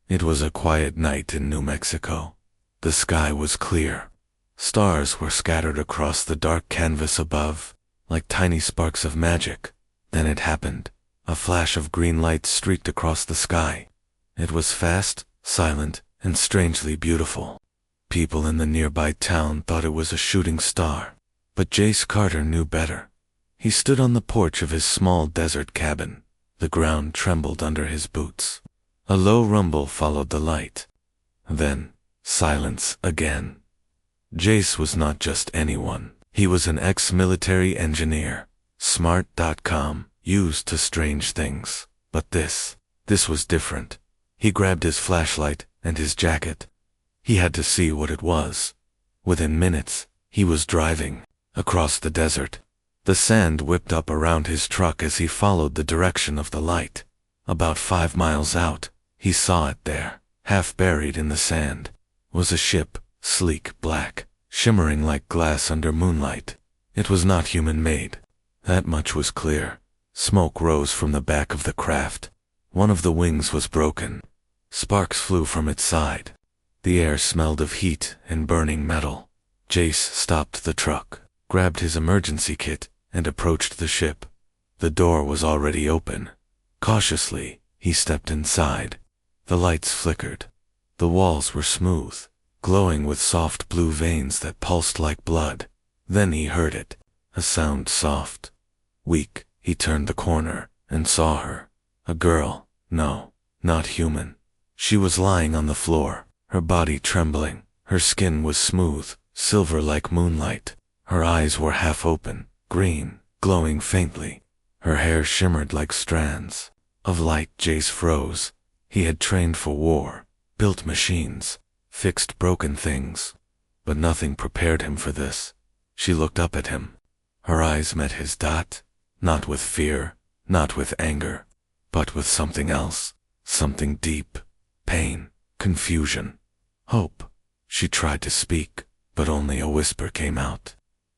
It was a quiet night in New Mexico. The sky was clear. Stars were scattered across the dark canvas above, like tiny sparks of magic. Then it happened. A flash of green light streaked across the sky. It was fast, silent, and strangely beautiful. People in the nearby town thought it was a shooting star, but Jace Carter knew better. He stood on the porch of his small desert cabin. The ground trembled under his boots. A low rumble followed the light. Then, silence again. Jace was not just anyone. He was an ex-military engineer, smart.com, used to strange things. But this was different. He grabbed his flashlight and his jacket. He had to see what it was. Within minutes, he was driving across the desert. The sand whipped up around his truck as he followed the direction of the light. About 5 miles out, he saw it there, half buried in the sand, was a ship, sleek black, shimmering like glass under moonlight. It was not human-made. That much was clear. Smoke rose from the back of the craft. One of the wings was broken. Sparks flew from its side. The air smelled of heat and burning metal. Jace stopped the truck, grabbed his emergency kit, and approached the ship. The door was already open. Cautiously, he stepped inside. The lights flickered. The walls were smooth, glowing with soft blue veins that pulsed like blood. Then he heard it, a sound soft, weak. He turned the corner and saw her. A girl. No, not human. She was lying on the floor, her body trembling. Her skin was smooth, silver like moonlight. Her eyes were half open, green, glowing faintly. Her hair shimmered like strands of light. Jace froze. He had trained for war, built machines, fixed broken things, but nothing prepared him for this. She looked up at him. Her eyes met his. Not with fear, not with anger, but with something else, something deep, pain, confusion, hope. She tried to speak, but only a whisper came out.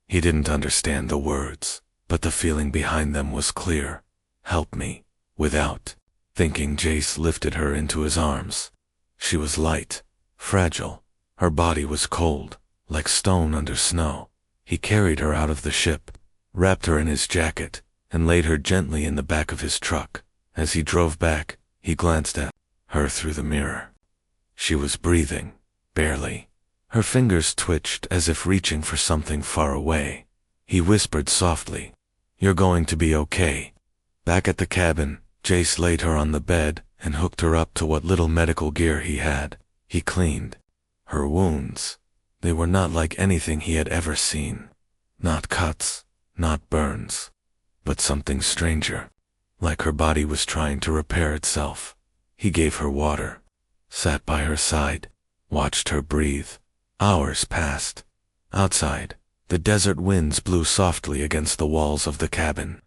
He didn't understand the words, but the feeling behind them was clear. Help me. Without thinking, Jace lifted her into his arms. She was light, fragile. Her body was cold, like stone under snow. He carried her out of the ship, wrapped her in his jacket, and laid her gently in the back of his truck. As he drove back, he glanced at her through the mirror. She was breathing, barely. Her fingers twitched as if reaching for something far away. He whispered softly, "You're going to be okay." Back at the cabin, Jace laid her on the bed and hooked her up to what little medical gear he had. He cleaned her wounds. They were not like anything he had ever seen. Not cuts, not burns, but something stranger, like her body was trying to repair itself. He gave her water, sat by her side, watched her breathe. Hours passed. Outside, the desert winds blew softly against the walls of the cabin.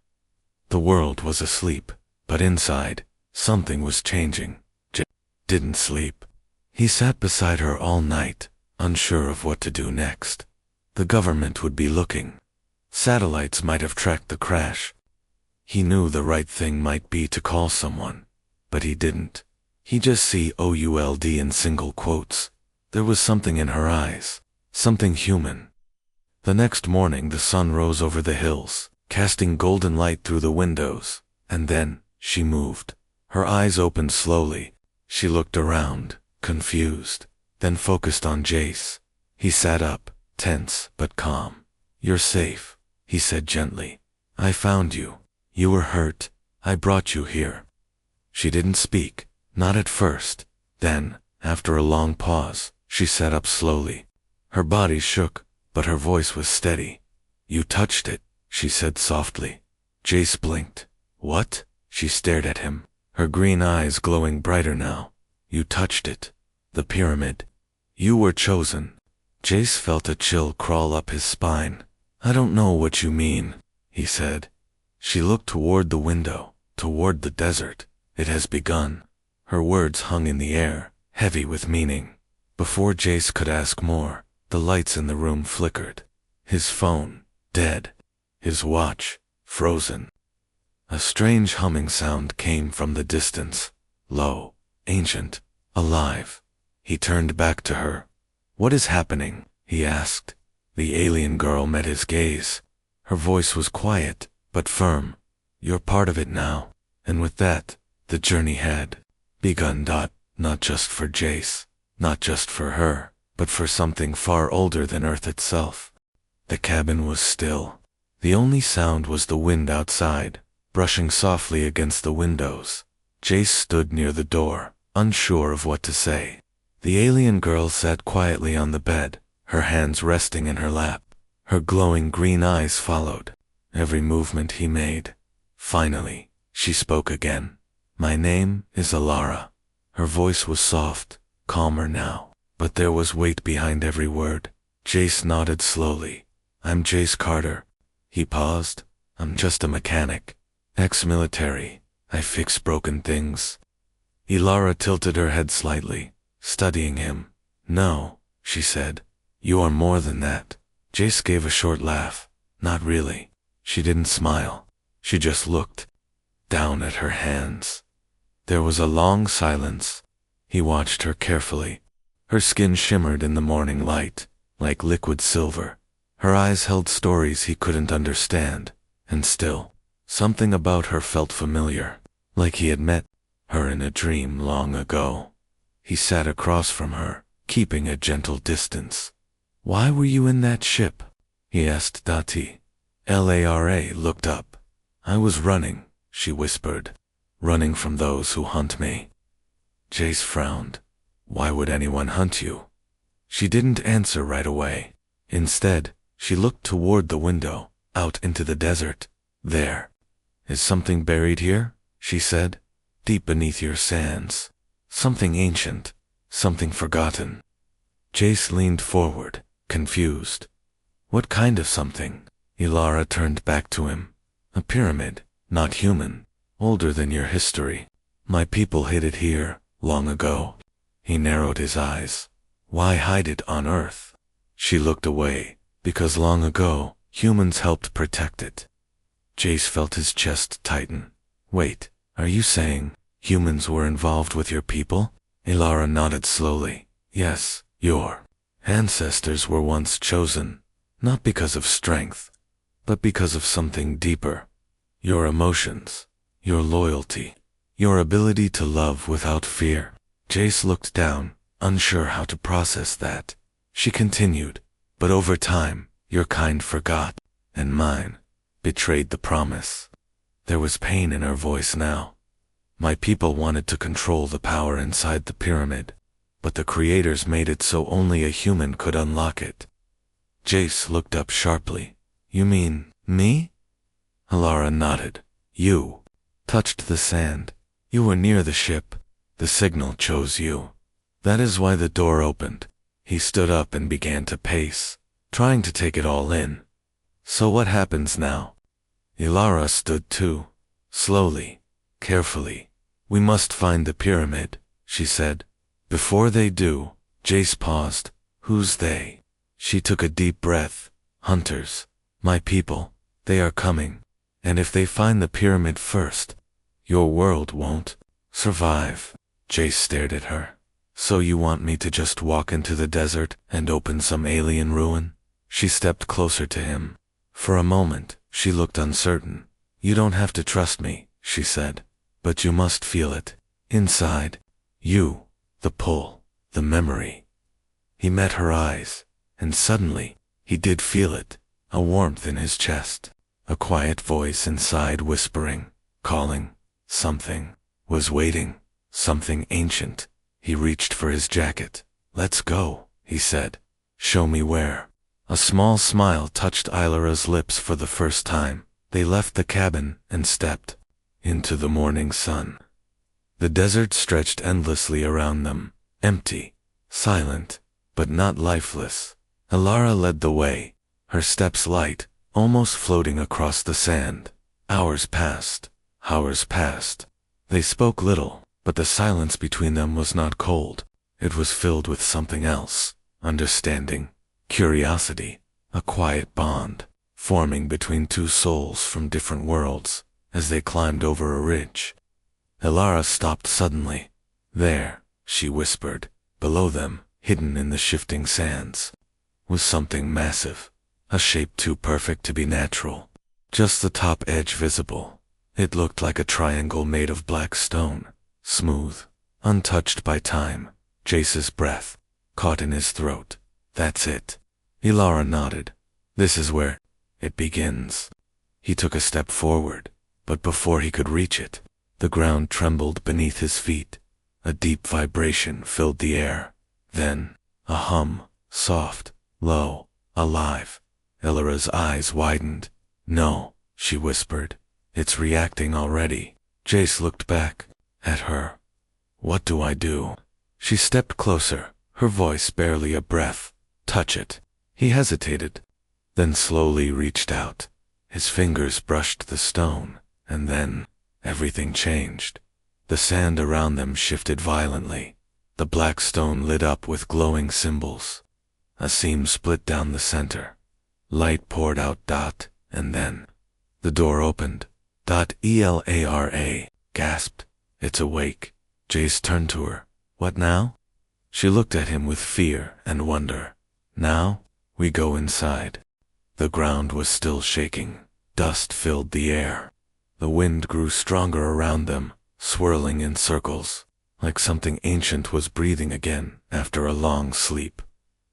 The world was asleep, but inside, something was changing. Jace didn't sleep. He sat beside her all night, unsure of what to do next. The government would be looking. Satellites might have tracked the crash. He knew the right thing might be to call someone, but he didn't. He just COULD in single quotes. There was something in her eyes, something human. The next morning the sun rose over the hills, casting golden light through the windows, and then she moved. Her eyes opened slowly. She looked around, confused, then focused on Jace. He sat up, tense but calm. "You're safe," he said gently. "I found you. You were hurt. I brought you here." She didn't speak, not at first. Then, after a long pause, she sat up slowly. Her body shook, but her voice was steady. "You touched it," she said softly. Jace blinked. "What?" She stared at him, her green eyes glowing brighter now. "You touched it. The pyramid. You were chosen." Jace felt a chill crawl up his spine. "I don't know what you mean," he said. She looked toward the window, toward the desert. "It has begun." Her words hung in the air, heavy with meaning. Before Jace could ask more, the lights in the room flickered. His phone, dead. His watch, frozen. A strange humming sound came from the distance, low, ancient, alive. He turned back to her. "What is happening?" he asked. The alien girl met his gaze. Her voice was quiet, but firm. "You're part of it now." And with that, the journey had begun. Not just for Jace, not just for her, but for something far older than Earth itself. The cabin was still. The only sound was the wind outside, brushing softly against the windows. Jace stood near the door, unsure of what to say. The alien girl sat quietly on the bed, her hands resting in her lap. Her glowing green eyes followed every movement he made. Finally, she spoke again. "My name is Alara." Her voice was soft, calmer now, but there was weight behind every word. Jace nodded slowly. "I'm Jace Carter." He paused. "I'm just a mechanic. Ex-military. I fix broken things." Alara tilted her head slightly, studying him. "No," she said. "You are more than that." Jace gave a short laugh. "Not really." She didn't smile. She just looked down at her hands. There was a long silence. He watched her carefully. Her skin shimmered in the morning light, like liquid silver. Her eyes held stories he couldn't understand, and still, something about her felt familiar, like he had met her in a dream long ago. He sat across from her, keeping a gentle distance. "Why were you in that ship?" he asked Dati. Lara looked up. "I was running," she whispered. "Running from those who hunt me." Jace frowned. "Why would anyone hunt you?" She didn't answer right away. Instead, she looked toward the window, out into the desert. "There is something buried here," she said. "Deep beneath your sands. Something ancient, something forgotten." Jace leaned forward, confused. "What kind of something?" Alara turned back to him. "A pyramid, not human, older than your history. My people hid it here, long ago." He narrowed his eyes. "Why hide it on Earth?" She looked away. "Because long ago, humans helped protect it." Jace felt his chest tighten. "Wait, are you saying humans were involved with your people?" Alara nodded slowly. "Yes, your ancestors were once chosen, not because of strength, but because of something deeper. Your emotions, your loyalty, your ability to love without fear." Jace looked down, unsure how to process that. She continued, "But over time, your kind forgot, and mine betrayed the promise." There was pain in her voice now. "My people wanted to control the power inside the pyramid, but the creators made it so only a human could unlock it." Jace looked up sharply. "You mean me?" Alara nodded. "You touched the sand. You were near the ship. The signal chose you. That is why the door opened." He stood up and began to pace, trying to take it all in. "So what happens now?" Alara stood too, slowly, carefully. "We must find the pyramid," she said. "Before they do," Jace paused. "Who's they?" She took a deep breath. "Hunters. My people. They are coming. And if they find the pyramid first, your world won't survive." Jace stared at her. "So you want me to just walk into the desert and open some alien ruin?" She stepped closer to him. For a moment, she looked uncertain. "You don't have to trust me," she said, "but you must feel it. Inside you, the pull, the memory." He met her eyes, and suddenly, he did feel it, a warmth in his chest, a quiet voice inside whispering, calling. Something was waiting, something ancient. He reached for his jacket. "Let's go," he said. "Show me where." A small smile touched Ilara's lips for the first time. They left the cabin and stepped into the morning sun. The desert stretched endlessly around them, empty, silent, but not lifeless. Alara led the way, her steps light, almost floating across the sand. Hours passed. Hours passed. They spoke little, but the silence between them was not cold. It was filled with something else, understanding, curiosity, a quiet bond, forming between two souls from different worlds, as they climbed over a ridge. Alara stopped suddenly. There, she whispered. Below them, hidden in the shifting sands, was something massive, a shape too perfect to be natural. Just the top edge visible. It looked like a triangle made of black stone, smooth, untouched by time. Jace's breath caught in his throat. That's it. Ilara nodded. This is where it begins. He took a step forward, but before he could reach it, the ground trembled beneath his feet. A deep vibration filled the air. Then, a hum, soft, low, alive. Ilara's eyes widened. No, she whispered. It's reacting already. Jace looked back at her. What do I do? She stepped closer, her voice barely a breath. Touch it. He hesitated, then slowly reached out. His fingers brushed the stone, and then everything changed. The sand around them shifted violently. The black stone lit up with glowing symbols. A seam split down the center. Light poured out. And then the door opened. Elara gasped. It's awake. Jace turned to her. What now? She looked at him with fear and wonder. Now, we go inside. The ground was still shaking. Dust filled the air. The wind grew stronger around them, swirling in circles, like something ancient was breathing again after a long sleep.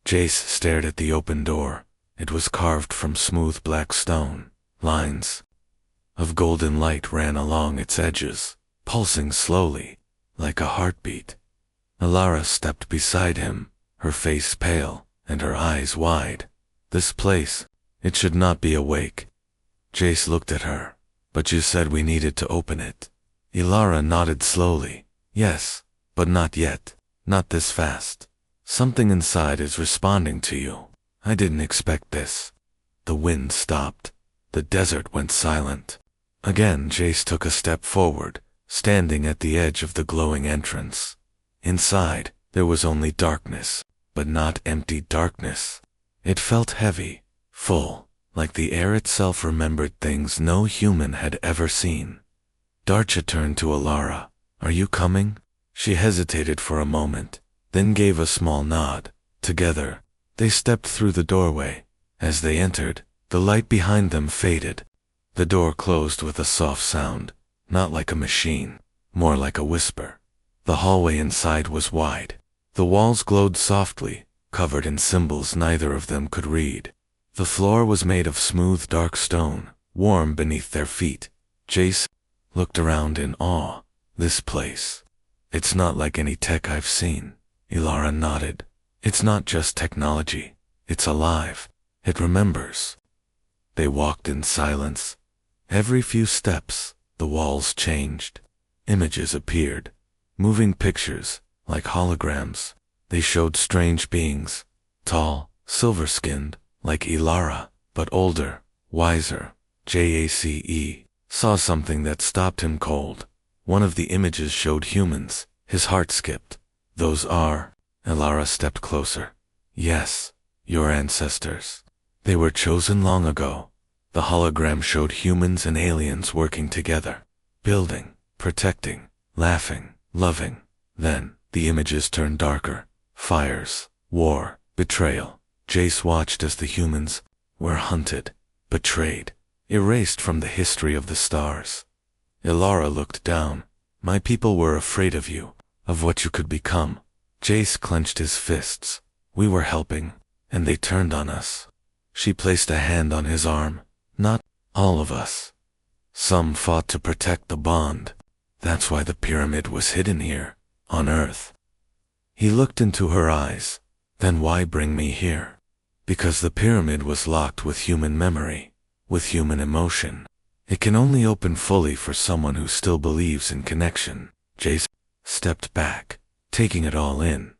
Jace stared at the open door. It was carved from smooth black stone. Lines of golden light ran along its edges, pulsing slowly, like a heartbeat. Ilara stepped beside him, her face pale and her eyes wide. This place, it should not be awake. Jace looked at her. But you said we needed to open it. Ilara nodded slowly. Yes, but not yet. Not this fast. Something inside is responding to you. I didn't expect this. The wind stopped. The desert went silent. Again Jace took a step forward, standing at the edge of the glowing entrance. Inside, there was only darkness, but not empty darkness. It felt heavy, full, like the air itself remembered things no human had ever seen. Darcha turned to Ilara. Are you coming? She hesitated for a moment, then gave a small nod. Together, they stepped through the doorway. As they entered, the light behind them faded. The door closed with a soft sound, not like a machine, more like a whisper. The hallway inside was wide. The walls glowed softly, covered in symbols neither of them could read. The floor was made of smooth dark stone, warm beneath their feet. Jace looked around in awe. This place. It's not like any tech I've seen. Ilara nodded. It's not just technology. It's alive. It remembers. They walked in silence. Every few steps, the walls changed. Images appeared. Moving pictures, like holograms. They showed strange beings. Tall, silver-skinned, like Ilara, but older, wiser. Jace saw something that stopped him cold. One of the images showed humans. His heart skipped. Those are... Ilara stepped closer. Yes, your ancestors. They were chosen long ago. The hologram showed humans and aliens working together. Building, protecting, laughing, loving. Then, the images turned darker. Fires, war, betrayal. Jace watched as the humans were hunted, betrayed, erased from the history of the stars. Ilara looked down. My people were afraid of you, of what you could become. Jace clenched his fists. We were helping, and they turned on us. She placed a hand on his arm. Not all of us. Some fought to protect the bond. That's why the pyramid was hidden here, on Earth. He looked into her eyes. Then why bring me here? Because the pyramid was locked with human memory, with human emotion. It can only open fully for someone who still believes in connection. Jace stepped back, taking it all in.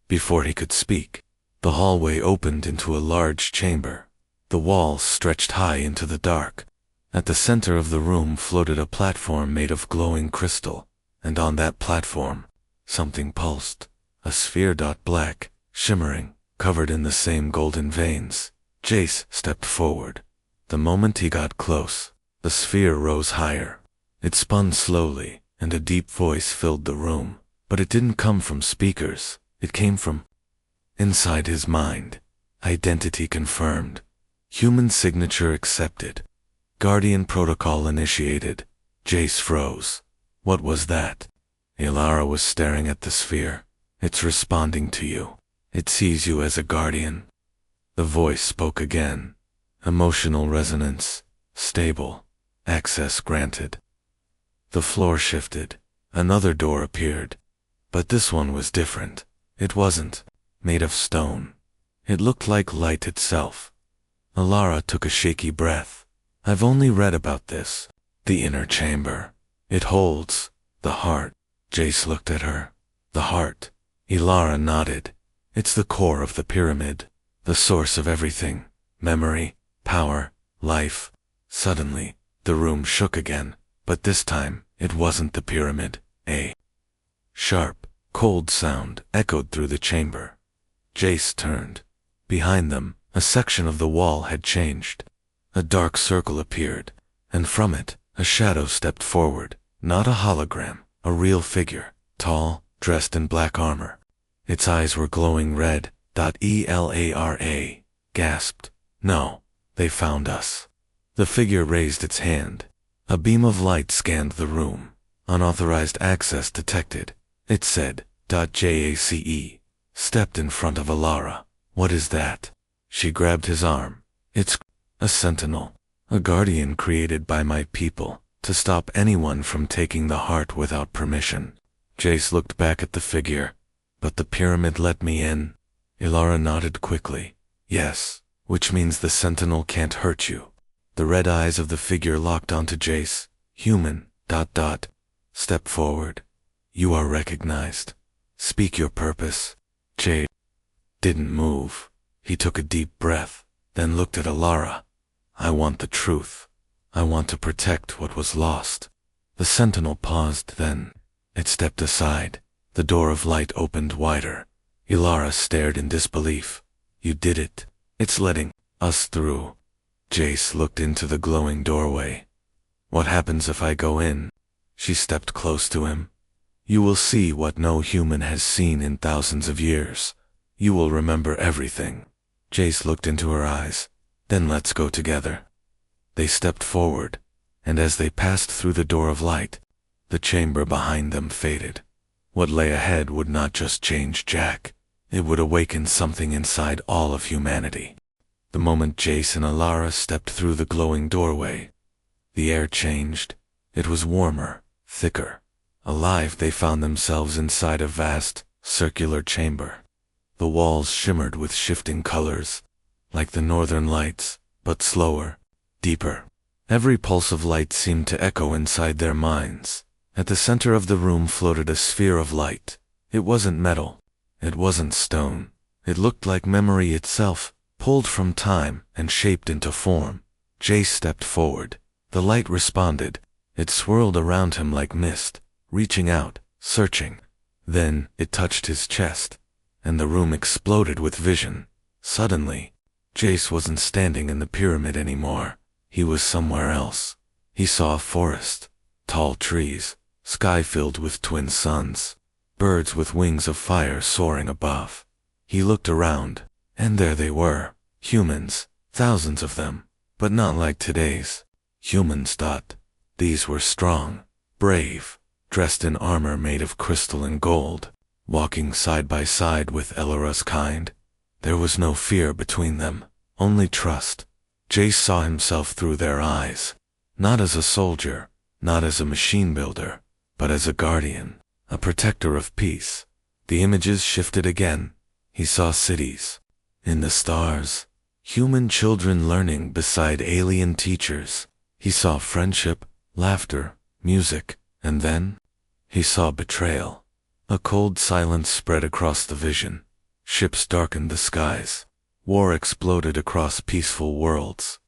Before he could speak, the hallway opened into a large chamber. The walls stretched high into the dark. At the center of the room floated a platform made of glowing crystal, and on that platform, something pulsed. A sphere. Black, shimmering, covered in the same golden veins. Jace stepped forward. The moment he got close, the sphere rose higher. It spun slowly, and a deep voice filled the room. But it didn't come from speakers. It came from inside his mind. Identity confirmed. Human signature accepted. Guardian protocol initiated. Jace froze. What was that? Ilara was staring at the sphere. It's responding to you. It sees you as a guardian. The voice spoke again. Emotional resonance. Stable. Access granted. The floor shifted. Another door appeared. But this one was different. It wasn't made of stone. It looked like light itself. Ilara took a shaky breath. I've only read about this. The inner chamber. It holds the heart. Jace looked at her. The heart. Ilara nodded. It's the core of the pyramid. The source of everything. Memory, power, life. Suddenly, the room shook again. But this time, it wasn't the pyramid. A sharp, cold sound echoed through the chamber. Jace turned. Behind them, a section of the wall had changed. A dark circle appeared, and from it, a shadow stepped forward. Not a hologram, a real figure, tall, dressed in black armor. Its eyes were glowing red. Elara gasped. No, they found us. The figure raised its hand. A beam of light scanned the room. Unauthorized access detected. It said, JACE. Stepped in front of Ilara. What is that? She grabbed his arm. It's a sentinel. A guardian created by my people, to stop anyone from taking the heart without permission. Jace looked back at the figure. But the pyramid let me in. Ilara nodded quickly. Yes, which means the sentinel can't hurt you. The red eyes of the figure locked onto Jace. Human, ... Step forward. You are recognized. Speak your purpose. Jace didn't move. He took a deep breath, then looked at Ilara. I want the truth. I want to protect what was lost. The sentinel paused, then it stepped aside. The door of light opened wider. Ilara stared in disbelief. You did it. It's letting us through. Jace looked into the glowing doorway. What happens if I go in? She stepped close to him. You will see what no human has seen in thousands of years. You will remember everything. Jace looked into her eyes. Then let's go together. They stepped forward, and as they passed through the door of light, the chamber behind them faded. What lay ahead would not just change Jack. It would awaken something inside all of humanity. The moment Jace and Ilara stepped through the glowing doorway, the air changed. It was warmer, thicker. Alive, they found themselves inside a vast, circular chamber. The walls shimmered with shifting colors, like the northern lights, but slower, deeper. Every pulse of light seemed to echo inside their minds. At the center of the room floated a sphere of light. It wasn't metal. It wasn't stone. It looked like memory itself, pulled from time and shaped into form. Jace stepped forward. The light responded. It swirled around him like mist, reaching out, searching. Then it touched his chest, and the room exploded with vision. Suddenly, Jace wasn't standing in the pyramid anymore. He was somewhere else. He saw a forest, tall trees, sky filled with twin suns, birds with wings of fire soaring above. He looked around, and there they were, humans, thousands of them, but not like today's humans. These were strong, brave, dressed in armor made of crystal and gold, walking side by side with Ilara's kind. There was no fear between them, only trust. Jace saw himself through their eyes, not as a soldier, not as a machine builder, but as a guardian, a protector of peace. The images shifted again. He saw cities, in the stars, human children learning beside alien teachers. He saw friendship, laughter, music, and then he saw betrayal. A cold silence spread across the vision. Ships darkened the skies. War exploded across peaceful worlds.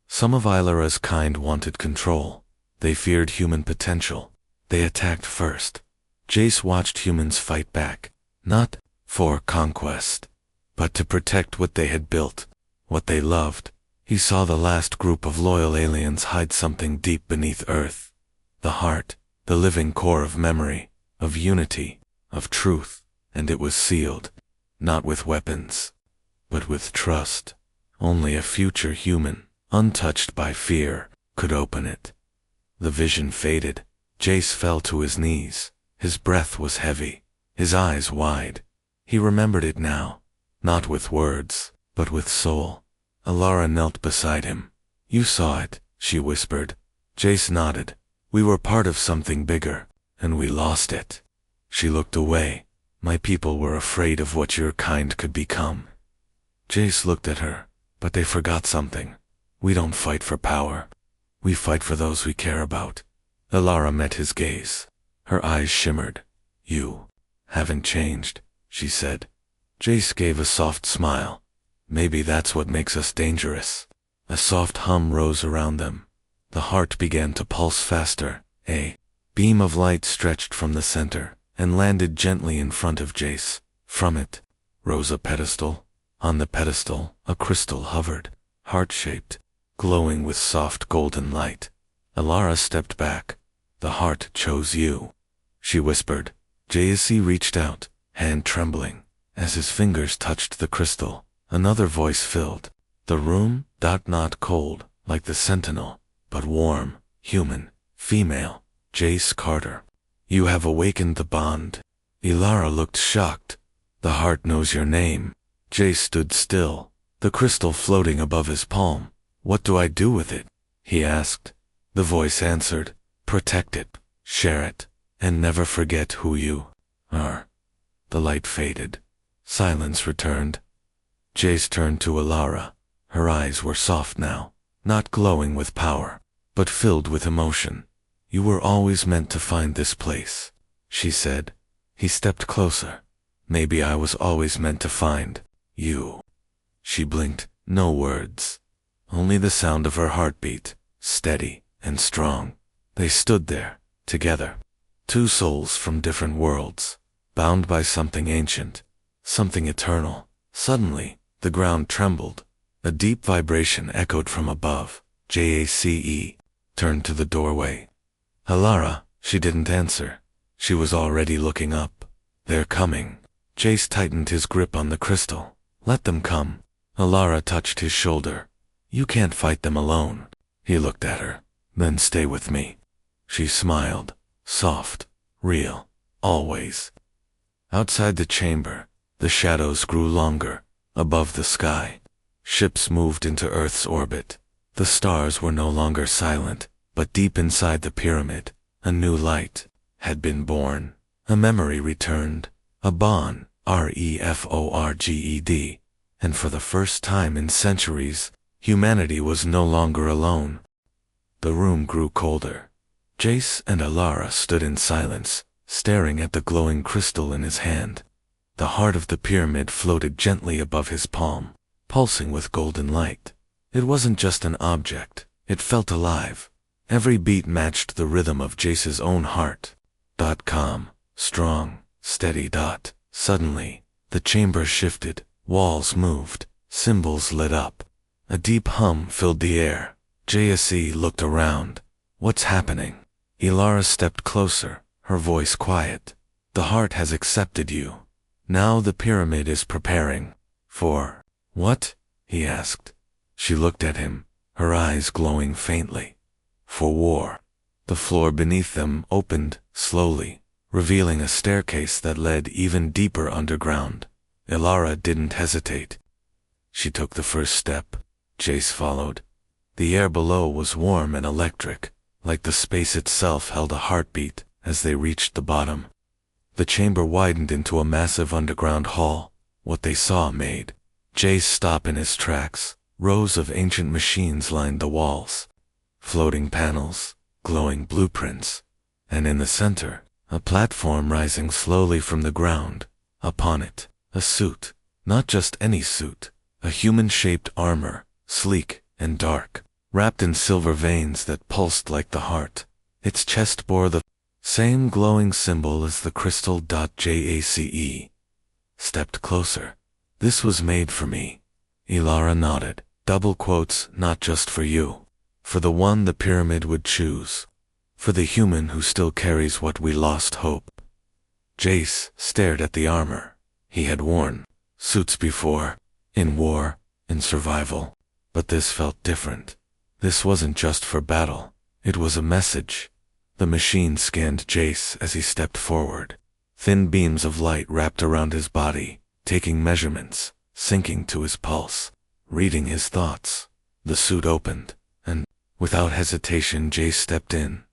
Some of Ilara's kind wanted control. They feared human potential. They attacked first. Jace watched humans fight back, not for conquest, but to protect what they had built, what they loved. He saw the last group of loyal aliens hide something deep beneath Earth. The heart, the living core of memory, of unity, of truth, and it was sealed, not with weapons, but with trust. Only a future human, untouched by fear, could open it. The vision faded. Jace fell to his knees. His breath was heavy, his eyes wide. He remembered it now, not with words, but with soul. Alara knelt beside him. "You saw it," she whispered. Jace nodded. "We were part of something bigger, and we lost it." She looked away. "My people were afraid of what your kind could become." Jace looked at her. "But they forgot something. We don't fight for power. We fight for those we care about." Alara met his gaze. Her eyes shimmered. "You haven't changed," she said. Jace gave a soft smile. "Maybe that's what makes us dangerous." A soft hum rose around them. The heart began to pulse faster. A beam of light stretched from the center and landed gently in front of Jace. From it rose a pedestal. On the pedestal, a crystal hovered, heart-shaped, glowing with soft golden light. Alara stepped back. "The heart chose you," she whispered. Jace reached out, hand trembling. As his fingers touched the crystal, another voice filled the room. Not cold, like the sentinel, but warm, human, female. "Jace Carter, you have awakened the bond." Alara looked shocked. "The heart knows your name." Jace stood still, the crystal floating above his palm. "What do I do with it?" he asked. The voice answered, "Protect it, share it, and never forget who you are." The light faded. Silence returned. Jace turned to Alara. Her eyes were soft now, not glowing with power, but filled with emotion. "You were always meant to find this place," she said. He stepped closer. "Maybe I was always meant to find you." She blinked. No words. Only the sound of her heartbeat, steady and strong. They stood there, together. Two souls from different worlds, bound by something ancient, something eternal. Suddenly, the ground trembled. A deep vibration echoed from above. Jace turned to the doorway. "Alara," she didn't answer. She was already looking up. "They're coming." Jace tightened his grip on the crystal. "Let them come." Alara touched his shoulder. "You can't fight them alone." He looked at her. "Then stay with me." She smiled. Soft, real, always. Outside the chamber, the shadows grew longer, above the sky. Ships moved into Earth's orbit. The stars were no longer silent, but deep inside the pyramid, a new light had been born. A memory returned, a bond, REFORGED, and for the first time in centuries, humanity was no longer alone. The room grew colder. Jace and Alara stood in silence, staring at the glowing crystal in his hand. The heart of the pyramid floated gently above his palm, pulsing with golden light. It wasn't just an object, it felt alive. Every beat matched the rhythm of Jace's own heart. Calm, strong, steady. Suddenly, the chamber shifted, walls moved, symbols lit up. A deep hum filled the air. Jace looked around. "What's happening?" Alara stepped closer, her voice quiet. "The heart has accepted you. Now the pyramid is preparing." "For what?" he asked. She looked at him, her eyes glowing faintly. "For war." The floor beneath them opened, slowly, revealing a staircase that led even deeper underground. Alara didn't hesitate. She took the first step. Jace followed. The air below was warm and electric, like the space itself held a heartbeat as they reached the bottom. The chamber widened into a massive underground hall. What they saw made Jace stop in his tracks. Rows of ancient machines lined the walls. Floating panels, glowing blueprints, and in the center, a platform rising slowly from the ground. Upon it, a suit, not just any suit, a human-shaped armor, sleek and dark, wrapped in silver veins that pulsed like the heart. Its chest bore the same glowing symbol as the crystal. Jace stepped closer. "This was made for me." Alara nodded. Double quotes, "Not just for you. For the one the pyramid would choose. For the human who still carries what we lost, hope." Jace stared at the armor. He had worn suits before, in war, in survival. But this felt different. This wasn't just for battle. It was a message. The machine scanned Jace as he stepped forward. Thin beams of light wrapped around his body, taking measurements, syncing to his pulse, reading his thoughts. The suit opened, and, without hesitation, Jace stepped in.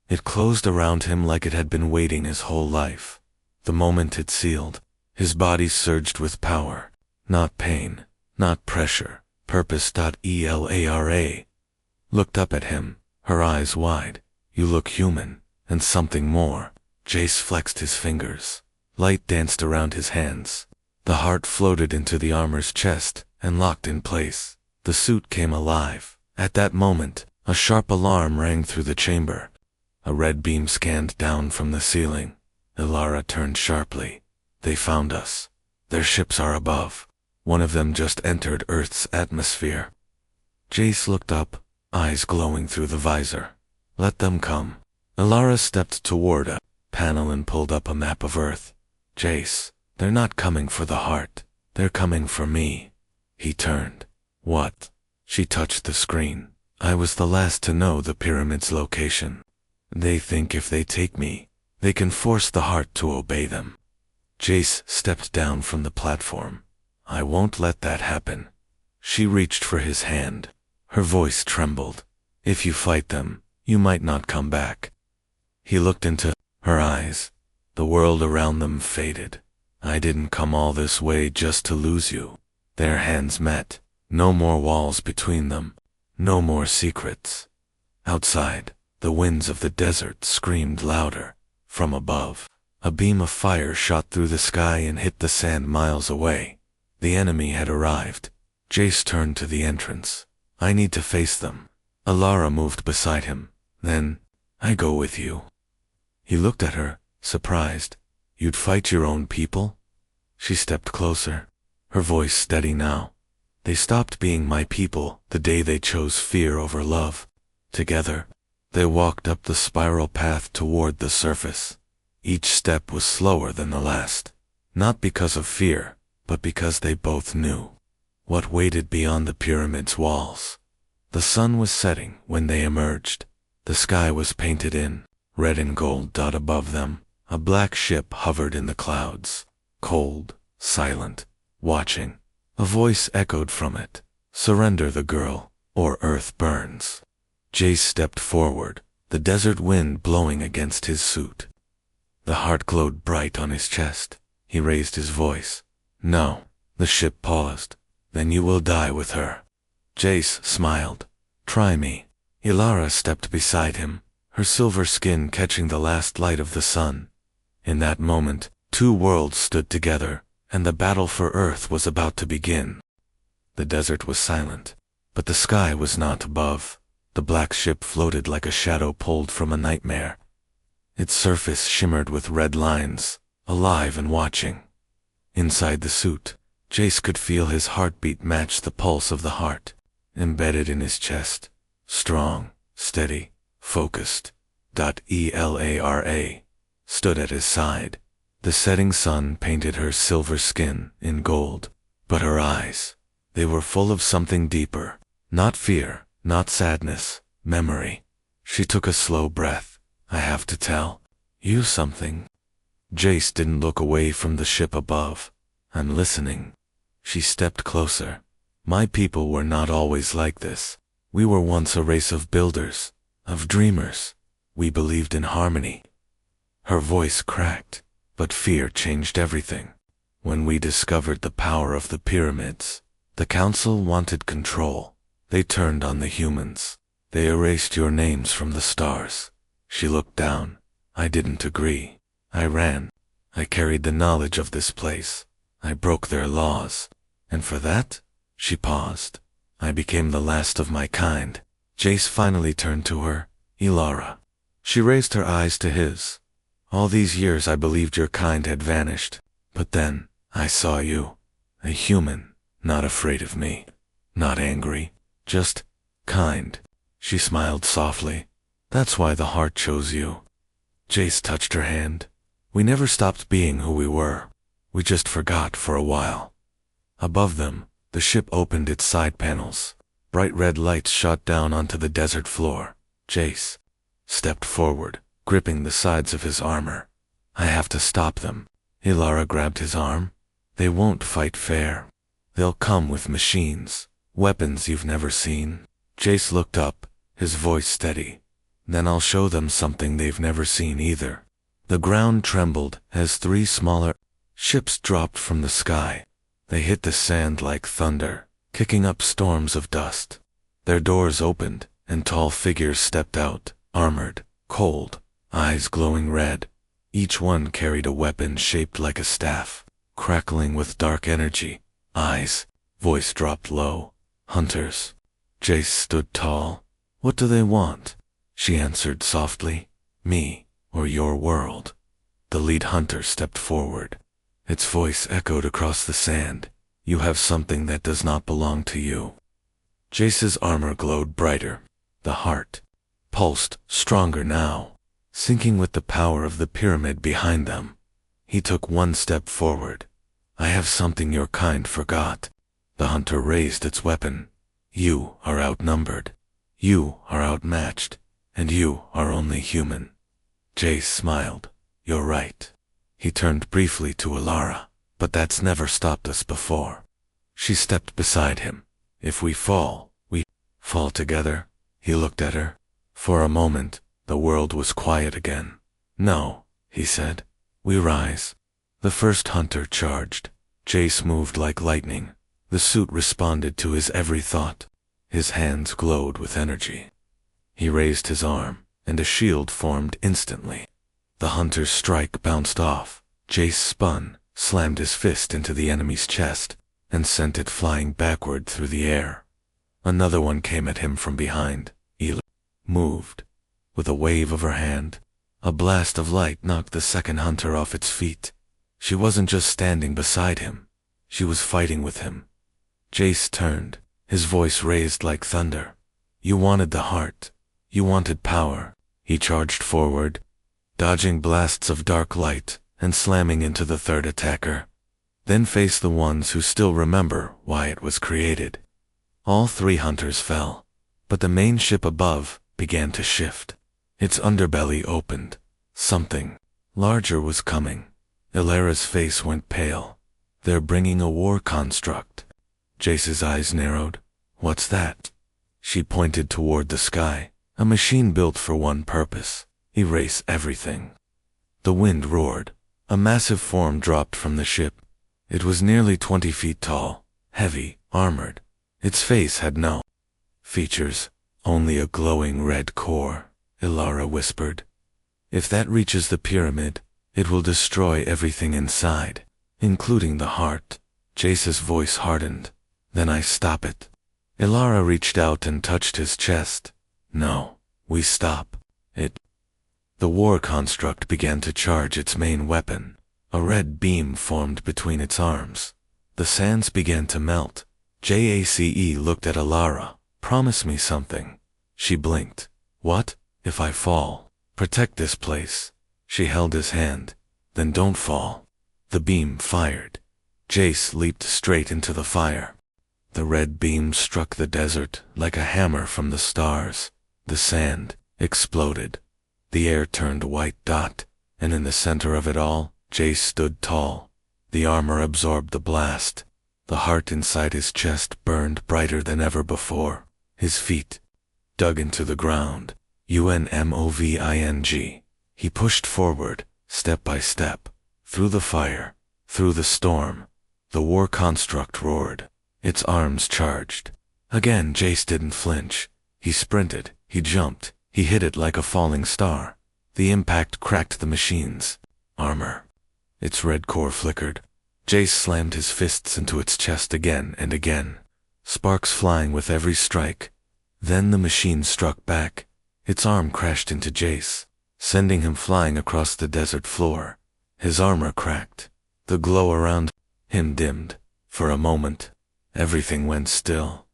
It closed around him like it had been waiting his whole life. The moment it sealed, his body surged with power. Not pain, not pressure. Purpose. Elara looked up at him, her eyes wide. You look human, and something more. Jace flexed his fingers. Light danced around his hands. The heart floated into the armor's chest and locked in place. The suit came alive. At that moment, a sharp alarm rang through the chamber. A red beam scanned down from the ceiling. Elara turned sharply. They found us. Their ships are above. One of them just entered Earth's atmosphere. Jace looked up, eyes glowing through the visor. Let them come. Elara stepped toward a panel and pulled up a map of Earth. Jace, they're not coming for the heart. They're coming for me. He turned. What? She touched the screen. I was the last to know the pyramid's location. They think if they take me, they can force the heart to obey them. Jace stepped down from the platform. I won't let that happen. She reached for his hand. Her voice trembled. If you fight them, you might not come back. He looked into her eyes. The world around them faded. I didn't come all this way just to lose you. Their hands met. No more walls between them. No more secrets. Outside, the winds of the desert screamed louder. From above, a beam of fire shot through the sky and hit the sand miles away. The enemy had arrived. Jace turned to the entrance. I need to face them. Elara moved beside him. Then, I go with you. He looked at her, surprised. You'd fight your own people? She stepped closer, her voice steady now. They stopped being my people the day they chose fear over love. Together, they walked up the spiral path toward the surface. Each step was slower than the last. Not because of fear, but because they both knew what waited beyond the pyramid's walls. The sun was setting when they emerged. The sky was painted in red and gold. Above them, a black ship hovered in the clouds, cold, silent, watching. A voice echoed from it. Surrender the girl, or Earth burns. Jace stepped forward, the desert wind blowing against his suit. The heart glowed bright on his chest. He raised his voice. No. The ship paused. Then you will die with her. Jace smiled. Try me. Elara stepped beside him, her silver skin catching the last light of the sun. In that moment, two worlds stood together, and the battle for Earth was about to begin. The desert was silent, but the sky was not above. The black ship floated like a shadow pulled from a nightmare. Its surface shimmered with red lines, alive and watching. Inside the suit, Jace could feel his heartbeat match the pulse of the heart, embedded in his chest. Strong, steady, focused. Elara stood at his side. The setting sun painted her silver skin in gold, but her eyes, they were full of something deeper. Not fear, not sadness, memory. She took a slow breath. I have to tell you something. Jace didn't look away from the ship above. I'm listening. She stepped closer. My people were not always like this. We were once a race of builders, of dreamers. We believed in harmony. Her voice cracked, but fear changed everything. When we discovered the power of the pyramids, the council wanted control. They turned on the humans. They erased your names from the stars. She looked down. I didn't agree. I ran. I carried the knowledge of this place. I broke their laws. And for that, she paused. I became the last of my kind. Jace finally turned to her. Elara. She raised her eyes to his. All these years I believed your kind had vanished. But then, I saw you. A human, not afraid of me. Not angry. Just kind. She smiled softly. That's why the heart chose you. Jace touched her hand. We never stopped being who we were. We just forgot for a while. Above them, the ship opened its side panels. Bright red lights shot down onto the desert floor. Jace stepped forward, gripping the sides of his armor. I have to stop them. Ilara grabbed his arm. They won't fight fair. They'll come with machines, weapons you've never seen. Jace looked up, his voice steady. Then I'll show them something they've never seen either. The ground trembled as 3 smaller ships dropped from the sky. They hit the sand like thunder, kicking up storms of dust. Their doors opened, and tall figures stepped out, armored, cold, eyes glowing red. Each one carried a weapon shaped like a staff, crackling with dark energy. Eyes, voice dropped low. Hunters. Jace stood tall. What do they want? She answered softly. Me, or your world. The lead hunter stepped forward. Its voice echoed across the sand. You have something that does not belong to you. Jace's armor glowed brighter. The heart pulsed, stronger now, syncing with the power of the pyramid behind them. He took 1 step forward. I have something your kind forgot. The hunter raised its weapon. You are outnumbered. You are outmatched. And you are only human. Jace smiled. You're right. He turned briefly to Ilara. But that's never stopped us before. She stepped beside him. If we fall, we fall together. He looked at her. For a moment, the world was quiet again. No, he said. We rise. The first hunter charged. Jace moved like lightning. The suit responded to his every thought. His hands glowed with energy. He raised his arm, and a shield formed instantly. The hunter's strike bounced off. Jace spun, slammed his fist into the enemy's chest, and sent it flying backward through the air. Another one came at him from behind. Ilara moved. With a wave of her hand, a blast of light knocked the second hunter off its feet. She wasn't just standing beside him. She was fighting with him. Jace turned, his voice raised like thunder. You wanted the heart. You wanted power. He charged forward, dodging blasts of dark light and slamming into the third attacker. Then faced the ones who still remember why it was created. All 3 hunters fell, but the main ship above began to shift. Its underbelly opened. Something larger was coming. Ilara's face went pale. They're bringing a war construct. Jace's eyes narrowed. What's that? She pointed toward the sky. A machine built for one purpose. Erase everything. The wind roared. A massive form dropped from the ship. It was nearly 20 feet tall, heavy, armored. Its face had no features, only a glowing red core. Ilara whispered. If that reaches the pyramid, it will destroy everything inside, including the heart. Jace's voice hardened. Then I stop it. Ilara reached out and touched his chest. No, we stop it. The war construct began to charge its main weapon. A red beam formed between its arms. The sands began to melt. Jace looked at Ilara. Promise me something. She blinked. What? If I fall, protect this place. She held his hand. Then don't fall. The beam fired. Jace leaped straight into the fire. The red beam struck the desert like a hammer from the stars. The sand exploded. The air turned a white dot, and in the center of it all, Jace stood tall. The armor absorbed the blast. The heart inside his chest burned brighter than ever before. His feet dug into the ground. Unmoving. He pushed forward, step by step, through the fire, through the storm. The war construct roared. Its arms charged. Again Jace didn't flinch. He sprinted, he jumped, he hit it like a falling star. The impact cracked the machine's armor. Its red core flickered. Jace slammed his fists into its chest again and again, sparks flying with every strike. Then the machine struck back. Its arm crashed into Jace, sending him flying across the desert floor. His armor cracked. The glow around him dimmed. For a moment, everything went still.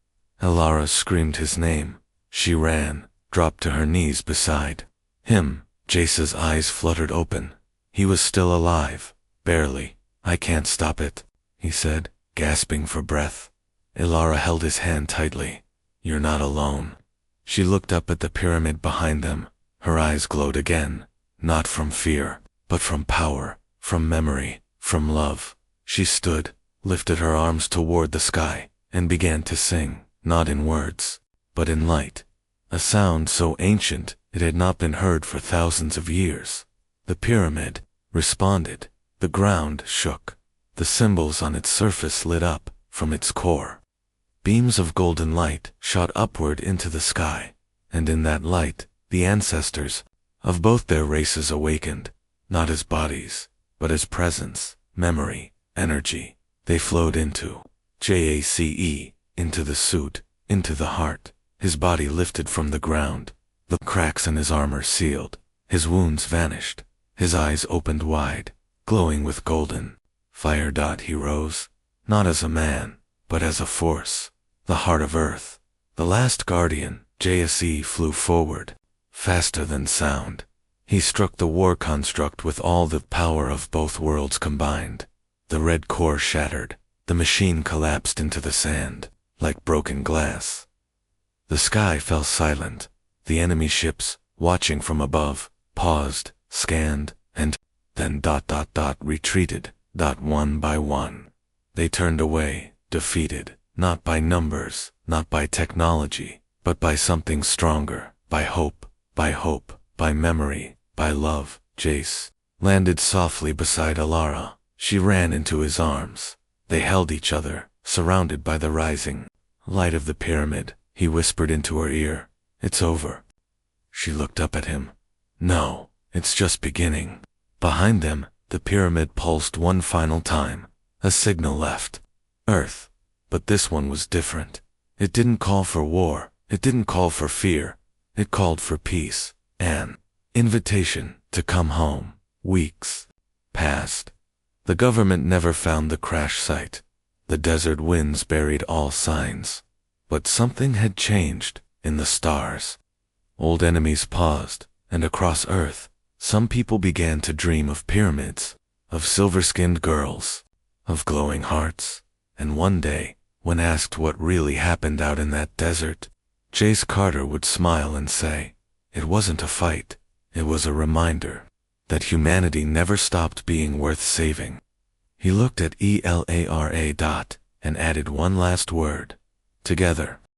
Ilara screamed his name. She ran, dropped to her knees beside him. Jace's eyes fluttered open. He was still alive, barely. I can't stop it, he said, gasping for breath. Ilara held his hand tightly. You're not alone. She looked up at the pyramid behind them. Her eyes glowed again, not from fear, but from power, from memory, from love. She stood, lifted her arms toward the sky, and began to sing, not in words, but in light. A sound so ancient it had not been heard for thousands of years. The pyramid responded. The ground shook. The symbols on its surface lit up from its core. Beams of golden light shot upward into the sky, and in that light, the ancestors of both their races awakened, not as bodies, but as presence, memory, energy. They flowed into Jace, into the suit, into the heart. His body lifted from the ground. The cracks in his armor sealed. His wounds vanished. His eyes opened wide, glowing with golden fire. He rose, not as a man, but as a force, the heart of Earth. The last guardian, Jace, flew forward, faster than sound. He struck the war construct with all the power of both worlds combined. The red core shattered. The machine collapsed into the sand, like broken glass. The sky fell silent. The enemy ships, watching from above, paused, scanned, and then retreated, one by one. They turned away, defeated, not by numbers, not by technology, but by something stronger, by hope, by memory, by love. Jace landed softly beside Ilara. She ran into his arms. They held each other, surrounded by the rising light of the pyramid. He whispered into her ear, "It's over." She looked up at him. "No, it's just beginning." Behind them, the pyramid pulsed one final time. A signal left Earth. But this one was different. It didn't call for war. It didn't call for fear. It called for peace. An invitation to come home. Weeks passed. The government never found the crash site. The desert winds buried all signs. But something had changed in the stars. Old enemies paused, and across Earth, some people began to dream of pyramids, of silver-skinned girls, of glowing hearts. And one day, when asked what really happened out in that desert, Jace Carter would smile and say, "It wasn't a fight. It was a reminder that humanity never stopped being worth saving." He looked at Elara and added one last word. Together.